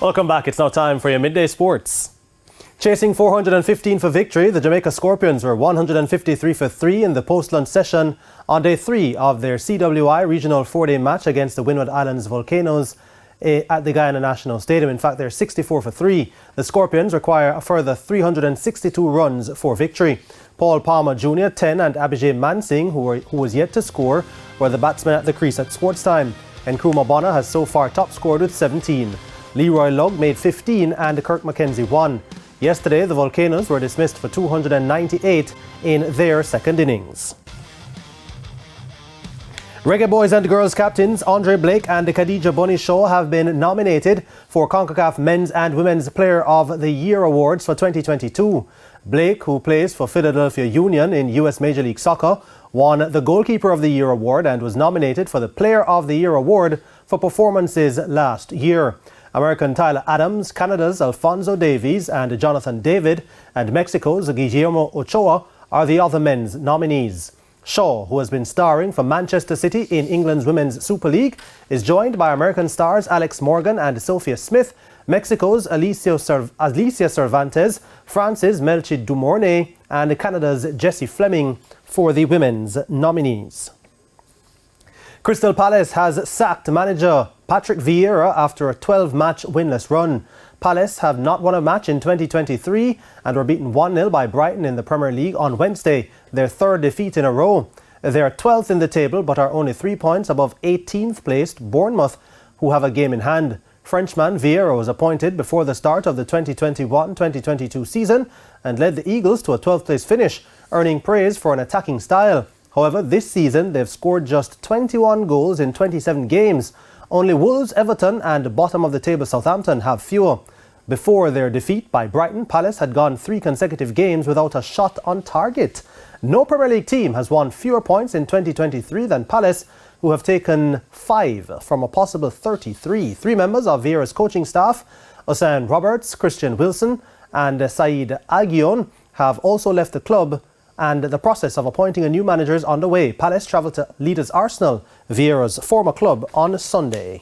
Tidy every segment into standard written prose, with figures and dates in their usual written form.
Welcome back. It's now time for your midday sports. Chasing 415 for victory, the Jamaica Scorpions were 153 for 3 in the post-lunch session on day 3 of their CWI regional 4-day match against the Windward Islands Volcanoes at the Guyana National Stadium. In fact, they're 64 for 3. The Scorpions require a further 362 runs for victory. Paul Palmer Jr., 10, and Abhijay Mansingh, who was yet to score, were the batsmen at the crease at sports time. And Nkrumah Bonner has so far top scored with 17. Leroy Lugg made 15 and Kirk McKenzie 1. Yesterday, the Volcanoes were dismissed for 298 in their second innings. Reggae boys and girls captains Andre Blake and Khadija Bunny Shaw have been nominated for CONCACAF Men's and Women's Player of the Year awards for 2022. Blake, who plays for Philadelphia Union in U.S. Major League Soccer, won the Goalkeeper of the Year award and was nominated for the Player of the Year award for performances last year. American Tyler Adams, Canada's Alphonso Davies and Jonathan David, and Mexico's Guillermo Ochoa are the other men's nominees. Shaw, who has been starring for Manchester City in England's Women's Super League, is joined by American stars Alex Morgan and Sophia Smith, Mexico's Alicia Cervantes, France's Melchi Dumornay, and Canada's Jessie Fleming for the women's nominees. Crystal Palace has sacked manager Patrick Vieira after a 12-match winless run. Palace have not won a match in 2023 and were beaten 1-0 by Brighton in the Premier League on Wednesday, their third defeat in a row. They are 12th in the table but are only 3 points above 18th placed Bournemouth, who have a game in hand. Frenchman Vieira was appointed before the start of the 2021-2022 season and led the Eagles to a 12th place finish, earning praise for an attacking style. However, this season they've scored just 21 goals in 27 games. Only Wolves, Everton and bottom of the table Southampton have fewer. Before their defeat by Brighton, Palace had gone 3 consecutive games without a shot on target. No Premier League team has won fewer points in 2023 than Palace, who have taken 5 from a possible 33. 3 members of Vieira's coaching staff, Osan Roberts, Christian Wilson and Saeed Aguion, have also left the club, and the process of appointing a new manager is underway. Palace travel to leaders Arsenal, Vieira's former club, on Sunday.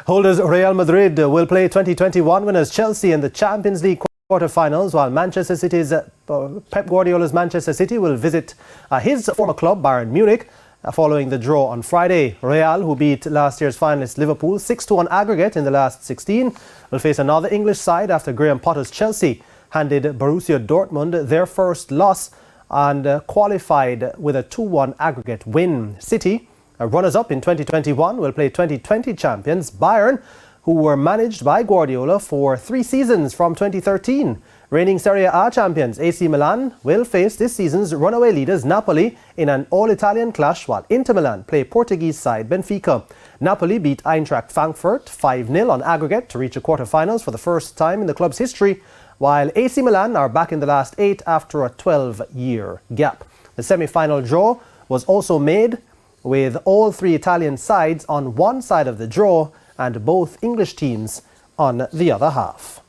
Holders Real Madrid will play 2021 winners Chelsea in the Champions League quarterfinals, while Manchester City's Pep Guardiola's Manchester City will visit his former club Bayern Munich following the draw on Friday. Real, who beat last year's finalist Liverpool 6-1 aggregate in the last 16, will face another English side after Graham Potter's Chelsea handed Borussia Dortmund their first loss and qualified with a 2-1 aggregate win. City, runners-up in 2021, will play 2020 champions Bayern, who were managed by Guardiola for 3 seasons from 2013. Reigning Serie A champions AC Milan will face this season's runaway leaders Napoli in an all-Italian clash, while Inter Milan play Portuguese side Benfica. Napoli beat Eintracht Frankfurt 5-0 on aggregate to reach the quarterfinals for the first time in the club's history, while AC Milan are back in the last 8 after a 12-year gap. The semi-final draw was also made with all 3 Italian sides on one side of the draw and both English teams on the other half.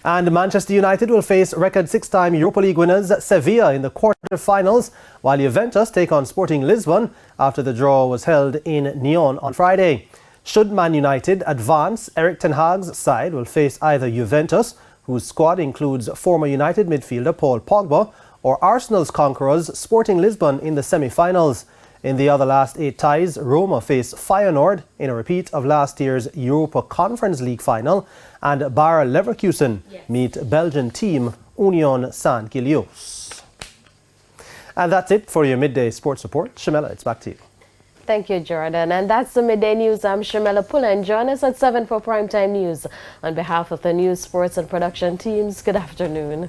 And Manchester United will face record 6-time Europa League winners Sevilla in the quarter-finals, while Juventus take on Sporting Lisbon after the draw was held in Nyon on Friday. Should Man United advance, Erik ten Hag's side will face either Juventus, whose squad includes former United midfielder Paul Pogba, or Arsenal's conquerors Sporting Lisbon in the semi-finals. In the other last 8 ties, Roma face Feyenoord in a repeat of last year's Europa Conference League final, and Bayer Leverkusen meet Belgian team Union Saint-Gilloise. And that's it for your midday sports report. Shamela, it's back to you. Thank you, Jordan. And that's the Midday News. I'm Shamela Pullen. Join us at 7 for Primetime News. On behalf of the news, sports and production teams, good afternoon.